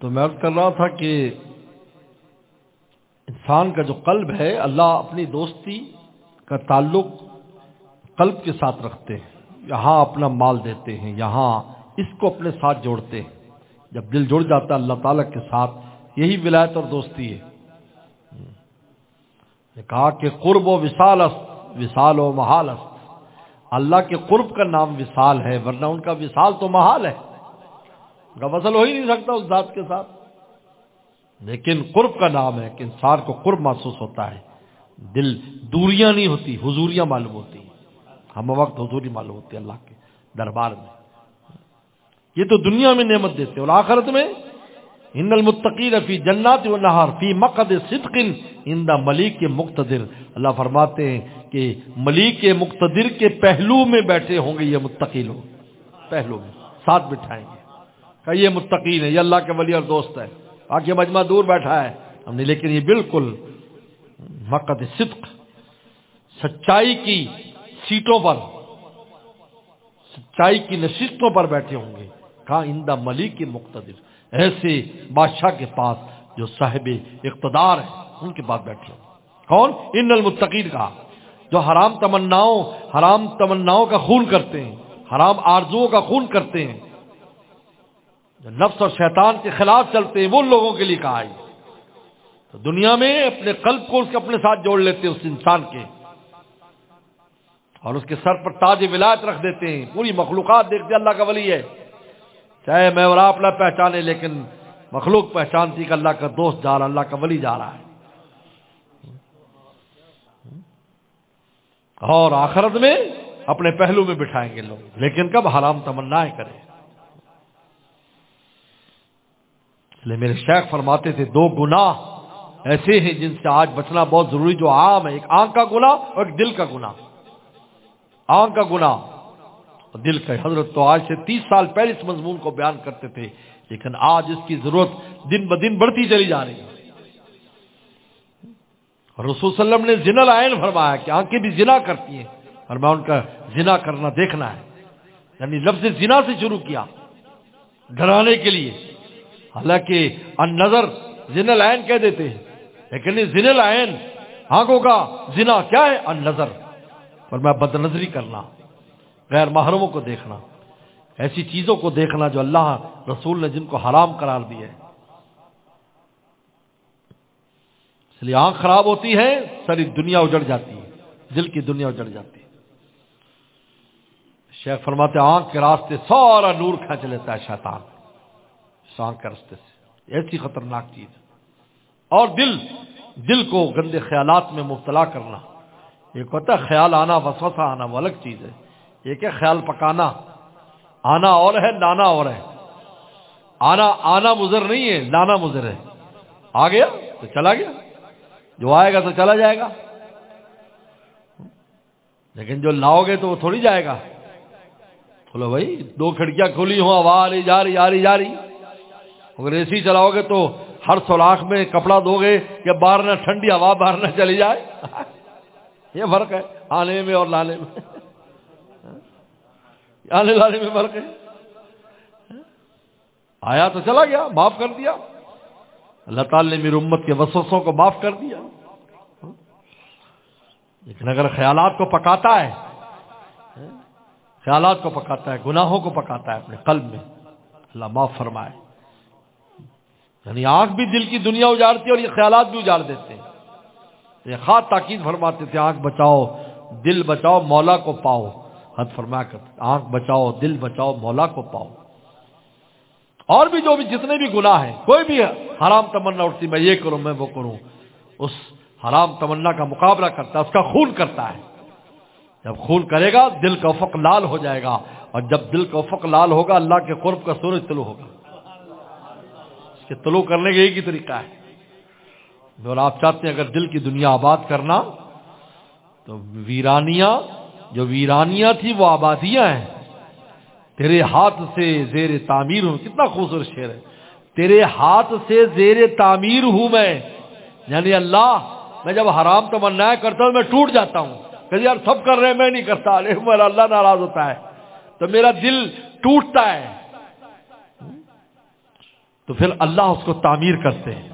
تو میں عرض کر رہا تھا کہ انسان کا جو قلب ہے اللہ اپنی دوستی کا تعلق قلب کے ساتھ رکھتے ہیں، یہاں اپنا مال دیتے ہیں، یہاں اس کو اپنے ساتھ جوڑتے ہیں۔ جب دل جڑ جاتا ہے اللہ تعالیٰ کے ساتھ، یہی ولایت اور دوستی ہے۔ نے کہا کہ قرب و وصال است، وصال و محال است۔ اللہ کے قرب کا نام وصال ہے، ورنہ ان کا وصال تو محال ہے، ان کا وصل ہو ہی نہیں سکتا اس ذات کے ساتھ۔ لیکن قرب کا نام ہے کہ انسان کو قرب محسوس ہوتا ہے، دل دوریاں نہیں ہوتی، حضوریاں معلوم ہوتی ہیں، ہم وقت حضوری معلوم ہوتی ہے اللہ کے دربار میں۔ یہ تو دنیا میں نعمت دیتے اور آخرت میں ان المتقین فی جنات و نہر فی مقعد صدق عند ملیک مقتدر۔ اللہ فرماتے ہیں کہ ملیک مقتدر کے پہلو میں بیٹھے ہوں گے یہ متقی لوگ، پہلو میں ساتھ بٹھائیں گے کہ یہ متقین ہے، یہ اللہ کے ولی اور دوست ہے۔ آگے مجمع دور بیٹھا ہے ہم نے، لیکن یہ بالکل مقعد صدق، سچائی کی سیٹوں پر، سچائی کی نشستوں پر بیٹھے ہوں گے۔ کہا عند ملیک مقتدر، ایسے بادشاہ کے پاس جو صاحب اقتدار ہے ان کے پاس بیٹھے ہوں۔ کون؟ ان المتقین کا، جو حرام تمناؤں کا خون کرتے ہیں، حرام آرزوؤں کا خون کرتے ہیں، جو نفس اور شیطان کے خلاف چلتے ہیں، وہ ان لوگوں کے لیے کہا ہے۔ تو دنیا میں اپنے قلب کو اس کے اپنے ساتھ جوڑ لیتے ہیں اس انسان کے، اور اس کے سر پر تاج ولایت رکھ دیتے ہیں۔ پوری مخلوقات دیکھتے اللہ کا ولی ہے، چاہے میں اور آپ نہ پہچانے، لیکن مخلوق پہچانتی کہ اللہ کا دوست جا رہا، اللہ کا ولی جا رہا ہے۔ اور آخرت میں اپنے پہلو میں بٹھائیں گے لوگ، لیکن کب؟ حرام تمنائیں کریں۔ اس لیے میرے شیخ فرماتے تھے دو گناہ ایسے ہیں جن سے آج بچنا بہت ضروری، جو عام ہے، ایک آنکھ کا گناہ اور ایک دل کا گناہ۔ آنکھ کا گناہ اور دل کا۔ حضرت تو آج سے 30 سال پہلے اس مضمون کو بیان کرتے تھے، لیکن آج اس کی ضرورت دن بدن بڑھتی چلی جا رہی ہے۔ اور رسول صلی اللہ علیہ وسلم نے زنا العین فرمایا کہ آنکھیں بھی زنا کرتی ہیں، اور میں ان کا زنا کرنا دیکھنا ہے، یعنی لفظ زنا سے شروع کیا ڈرانے کے لیے۔ حالانکہ النظر زنا العین کہہ دیتے ہیں، لیکن زنا العین آنکھوں کا زنا کیا ہے؟ النظر، فرمایا بد نظری کرنا، غیر محرموں کو دیکھنا، ایسی چیزوں کو دیکھنا جو اللہ رسول نے جن کو حرام قرار دیا ہے۔ اس لیے آنکھ خراب ہوتی ہے، ساری دنیا اجڑ جاتی ہے، دل کی دنیا اجڑ جاتی ہے۔ شیخ فرماتے ہیں آنکھ کے راستے سارا نور کھینچ لیتا ہے شیطان، اس آنکھ کے راستے سے، ایسی خطرناک چیز ہے۔ اور دل کو گندے خیالات میں مبتلا کرنا، ایک ہوتا ہے خیال آنا، وسوسہ آنا، وہ الگ چیز ہے. ایک ہے خیال پکانا. آنا اور ہے، لانا اور ہے. آنا مضر نہیں ہے، لانا مضر ہے. آ گیا تو چلا گیا، جو آئے گا تو چلا جائے گا. لیکن جو لاؤ گے تو وہ تھوڑی جائے گا. بولو بھائی 2 کھڑکیاں کھلی ہوں، ہوا آ رہی جا رہی. اگر اے سی چلاؤ گے تو ہر سوراخ میں کپڑا دو گے کہ باہر نہ ٹھنڈی ہوا باہر نہ چلی جائے. یہ فرق ہے آنے میں اور لانے میں. آنے لانے میں فرق ہے. آیا تو چلا گیا، معاف کر دیا. اللہ تعالی نے میری امت کے وسوسوں کو معاف کر دیا. لیکن اگر خیالات کو پکاتا ہے، گناہوں کو پکاتا ہے اپنے قلب میں، اللہ معاف فرمائے. یعنی آنکھ بھی دل کی دنیا اجاڑتی ہے اور یہ خیالات بھی اجاڑ دیتے ہیں. یہ خاص تاکید فرماتے تھے آنکھ بچاؤ دل بچاؤ مولا کو پاؤ. حد فرمایا کرتے آنکھ بچاؤ دل بچاؤ مولا کو پاؤ. اور بھی جو بھی جتنے بھی گناہ ہیں، کوئی بھی حرام تمنا اٹھتی میں یہ کروں میں وہ کروں، اس حرام تمنا کا مقابلہ کرتا ہے، اس کا خون کرتا ہے. جب خون کرے گا دل کا افق لال ہو جائے گا، اور جب دل کا افق لال ہوگا اللہ کے قرب کا سورج طلوع ہوگا. اس کے طلوع کرنے کا ایک ہی طریقہ ہے. اور آپ چاہتے ہیں اگر دل کی دنیا آباد کرنا تو ویرانیاں تھی وہ آبادیاں ہیں. تیرے ہاتھ سے زیر تعمیر ہوں. کتنا خوبصورت شعر ہے. تیرے ہاتھ سے زیر تعمیر ہوں میں. یعنی اللہ میں جب حرام تمنا کرتا ہوں میں ٹوٹ جاتا ہوں کہ یار سب کر رہے ہیں میں نہیں کرتا، لیکن میرا اللہ ناراض ہوتا ہے تو میرا دل ٹوٹتا ہے. تو پھر اللہ اس کو تعمیر کرتے ہیں،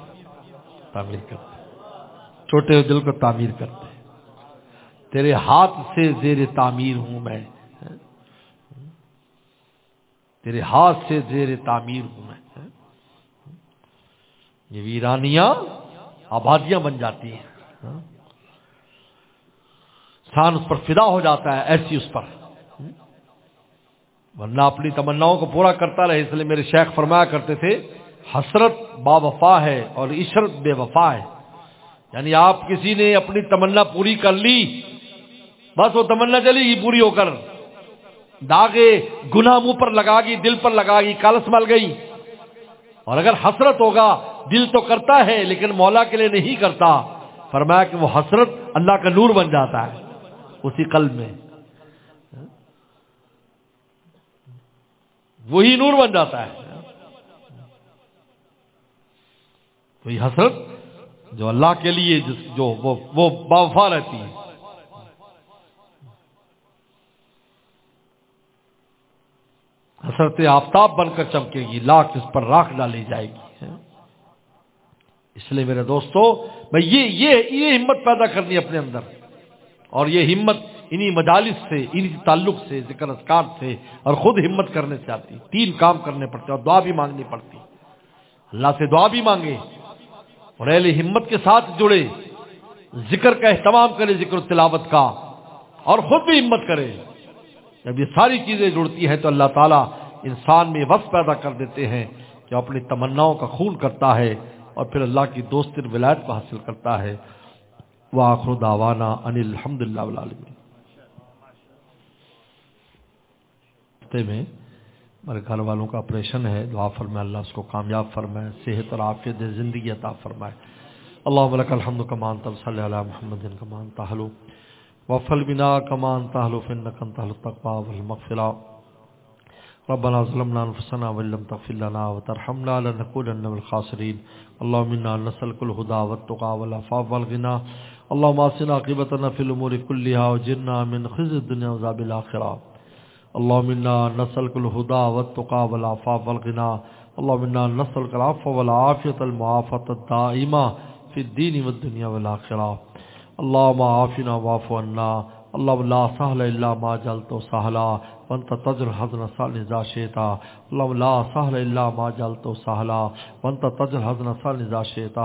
چھوٹے ہوئے دل کو تعمیر کرتے ہیں. تیرے ہاتھ سے زیر تعمیر ہوں میں، تیرے ہاتھ سے زیر تعمیر ہوں میں. یہ ویرانیاں آبادیاں بن جاتی ہیں. انسان اس پر فدا ہو جاتا ہے ایسی اس پر، ورنہ اپنی تمناؤں کو پورا کرتا رہے. اس لیے میرے شیخ فرمایا کرتے تھے حسرت با وفا ہے اور عشرت بے وفا ہے. یعنی آپ کسی نے اپنی تمنا پوری کر لی، بس وہ تمنا چلی گی پوری ہو کر، داغے گناہ منہ پر لگا گی، دل پر لگا گی، کالس مل گئی. اور اگر حسرت ہوگا دل تو کرتا ہے لیکن مولا کے لیے نہیں کرتا. فرمایا کہ وہ حسرت اللہ کا نور بن جاتا ہے اسی قلب میں، وہی نور بن جاتا ہے. وہی حسرت جو اللہ کے لیے جو وہ باوفا رہتی ہے. حسرت آفتاب بن کر چمکے گی، لاکھ اس پر راکھ ڈالی جائے گی. اس لیے میرے دوستو میں یہ ہمت پیدا کرنی اپنے اندر، اور یہ ہمت انہی مجالس سے، انہی تعلق سے، ذکر اذکار سے، اور خود ہمت کرنے سے آتی. 3 کام کرنے پڑتے اور دعا بھی مانگنی پڑتی. اللہ سے دعا بھی مانگے اور اہل ہمت کے ساتھ جڑے، ذکر کا اہتمام کرے، ذکر و تلاوت کا، اور خود بھی ہمت کرے. جب یہ ساری چیزیں جڑتی ہیں تو اللہ تعالیٰ انسان میں وصف پیدا کر دیتے ہیں کہ اپنی تمناؤں کا خون کرتا ہے اور پھر اللہ کی دوست ولایت کو حاصل کرتا ہے. وآخر دعوانا ان الحمدللہ والعالمین. ہفتے میں میرے گھر والوں کا آپریشن ہے، دعا فرمائے اللہ اس کو کامیاب فرمائے، صحت اور عافیت زندگی عطا فرمائے. اللہم لک الحمد کما انت، صلی علی محمد کما انت اہل، وفل بنا کما انت اہل، فانک انت اہل التقوی والمغفرہ. ربنا ظلمنا انفسنا وان لم تغفر لنا وترحمنا لنكونن من الخاسرين. اللهم انا نسألك الهدى والتقى والعفاف والغنى. اللهم اصلح عاقبتنا في الامور كلها واجرنا من خزي الدنيا وعذاب الاخره. اللهم انا نسألك الهدى والتقى والعفاف والغنى. اللهم انا نسألك العفو والعافية المعافاة الدائمة في الدين والدنيا والاخره. اللهم عافنا واعف عنا. اللهم لا سهل الا ما جعلته سهلا وانت تجعل الحزن سهلا اذا شئت اللهم لا سهل الا ما جعلته سهلا وانت تجعل الحزن سهلا اذا شئت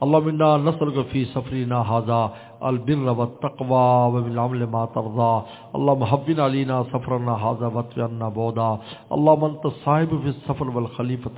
اللهم انا نسألك في سفرنا هذا البر والتقوى وبالعمل ما ترضى اللهم حبنا علينا سفرنا هذا واتبعنا بعدا اللهم انت الصاحب في السفر والخليفة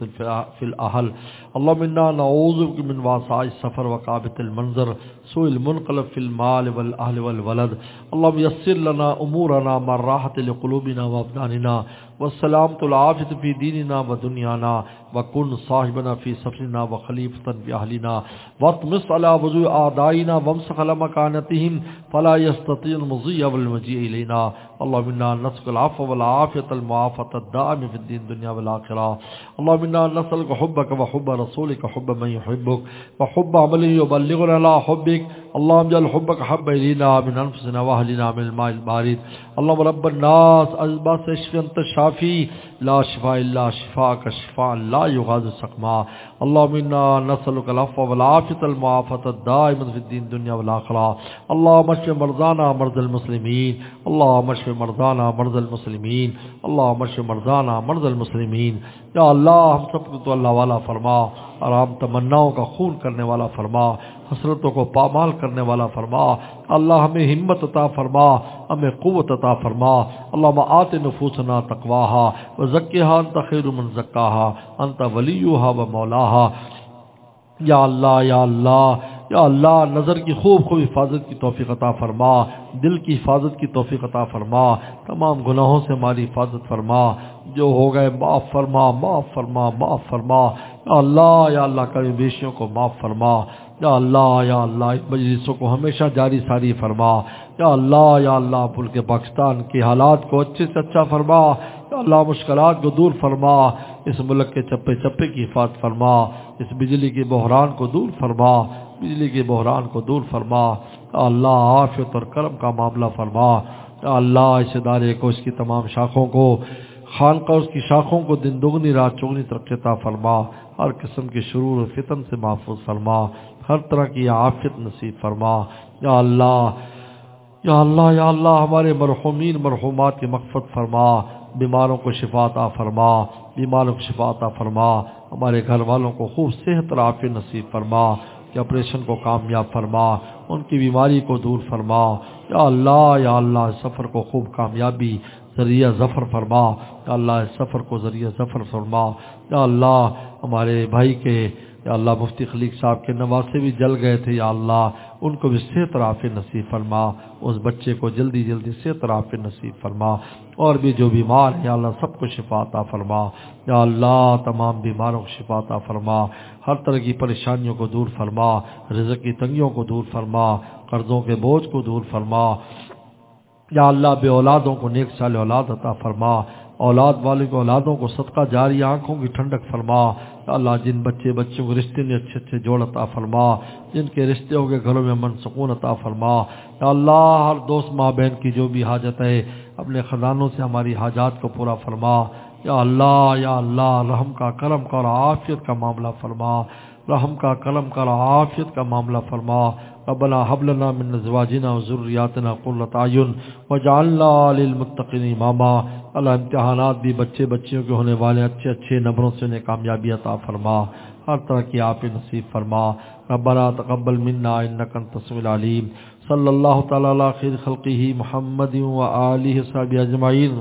في الأهل اللهم انا نعوذ بك من وعثاء السفر وكآبة المنظر سوء المنقلب في المال والأهل والولد اللهم يسر لنا أمورنا مع الراحة لقلوبنا وأبداننا والسلامة العافية في ديننا ودنيانا وكن صاحبنا في سفرنا وخليفة في أهلنا واطمس على وجوه أعدائنا وامسح على مكانتهم فلا يستطيع المضي والمجيء إلينا اللهم إنا نسألك العفو والعافية المعافاة الدائمة في الدين الدنيا والآخرة اللهم إنا نسألك حبك وحب رسولك حب من يحبك وحب عمل يبلغنا لا حبك اللهم اجعل حبك حب إلينا من أنفسنا وأهلنا من الماء البارد اللهم رب الناس أزباس اشفي أنت الشافي لا شفاء إلا شفاءك شفاء لا يغادر سقما اللهم إنا نسألك العفو والعافية المعافاة الدائمة في الدين الدنيا والآخرة اللهم اشف مرضانا مرضى المسلمين اللهم اشف مرضانا مرضى المسلمين اللهم اشف مرضانا مرضى المسلمين یا اللہ ہم سب کو تو اللہ والا فرما آرام تمناؤں کا خون کرنے والا فرما حسرتوں کو پامال کرنے والا فرما اللہ ہمیں ہمت عطا فرما ہمیں قوت عطا فرما اللہم آت نفوسنا تقواہا وزکیہا انت خیر من زکاہا انت ولیہا و مولاہا یا اللہ یا اللہ یا اللہ نظر کی خوب خوب حفاظت کی توفیق عطا فرما دل کی حفاظت کی توفیق عطا فرما تمام گناہوں سے ہماری حفاظت فرما جو ہو گئے معاف فرما معاف فرما معاف فرما یا اللہ کبھی بیشیوں کو معاف فرما یا اللہ اس مجلسوں کو ہمیشہ جاری ساری فرما یا اللہ ملک پاکستان کے حالات کو اچھے سے اچھا فرما یا اللہ مشکلات کو دور فرما اس ملک کے چپے چپے کی حفاظت فرما اس بجلی کے بحران کو دور فرما بجلی کے بحران کو دور فرما یا اللہ عافیت اور کرم کا معاملہ فرما یا اللہ اس ادارے کو اس کی تمام شاخوں کو خانقاہ اس کی شاخوں کو دن دگنی رات چگنی ترقی عطا فرما ہر قسم کے شرور و فتن سے محفوظ فرما ہر طرح کی عافیت نصیب فرما یا اللہ ہمارے مرحومین مرحومات کی مغفرت فرما بیماروں کو شفا عطا فرما بیماروں کو شفا عطا فرما ہمارے گھر والوں کو خوب صحت اور عافیت نصیب فرما کہ آپریشن کو کامیاب فرما ان کی بیماری کو دور فرما یا اللہ سفر کو خوب کامیابی ذریعہ ظفر فرما یا اللہ اس سفر کو ذریعہ ظفر فرما یا اللہ ہمارے بھائی کے یا اللہ مفتی خلیق صاحب کے نواسے بھی جل گئے تھے یا اللہ ان کو بھی صحت اور عافیت نصیب فرما اس بچے کو جلدی صحت اور عافیت نصیب فرما اور بھی جو بیمار ہیں یا اللہ سب کو شفا عطا فرما یا اللہ تمام بیماروں کو شفا عطا فرما ہر طرح کی پریشانیوں کو دور فرما رزق کی تنگیوں کو دور فرما قرضوں کے بوجھ کو دور فرما یا اللہ بے اولادوں کو نیک صالح اولاد عطا فرما اولاد والے کو اولادوں کو صدقہ جاری آنکھوں کی ٹھنڈک فرما یا اللہ جن بچوں کو رشتے نے اچھے جوڑ عطا فرما جن کے رشتے ہو گئے گھروں میں امن سکون عطا فرما یا اللہ ہر دوست ماں بہن کی جو بھی حاجت ہے اپنے خزانوں سے ہماری حاجات کو پورا فرما یا اللہ رحم کا کرم کا اور عافیت کا معاملہ فرما رحم کا کرم کا اور عافیت کا معاملہ فرما ربنا هب لنا من ازواجنا وذرياتنا قرة اعين واجعلنا للمتقين اماما اللہ امتحانات بھی بچیوں کے ہونے والے اچھے نمبروں سے انہیں کامیابی عطا فرما ہر طرح کی عافیت نصیب فرما ربنا تقبل منا انك انت السميع العليم صلی اللہ تعالی علی خیر خلقہ محمد و آلہ وصحبہ اجمعین.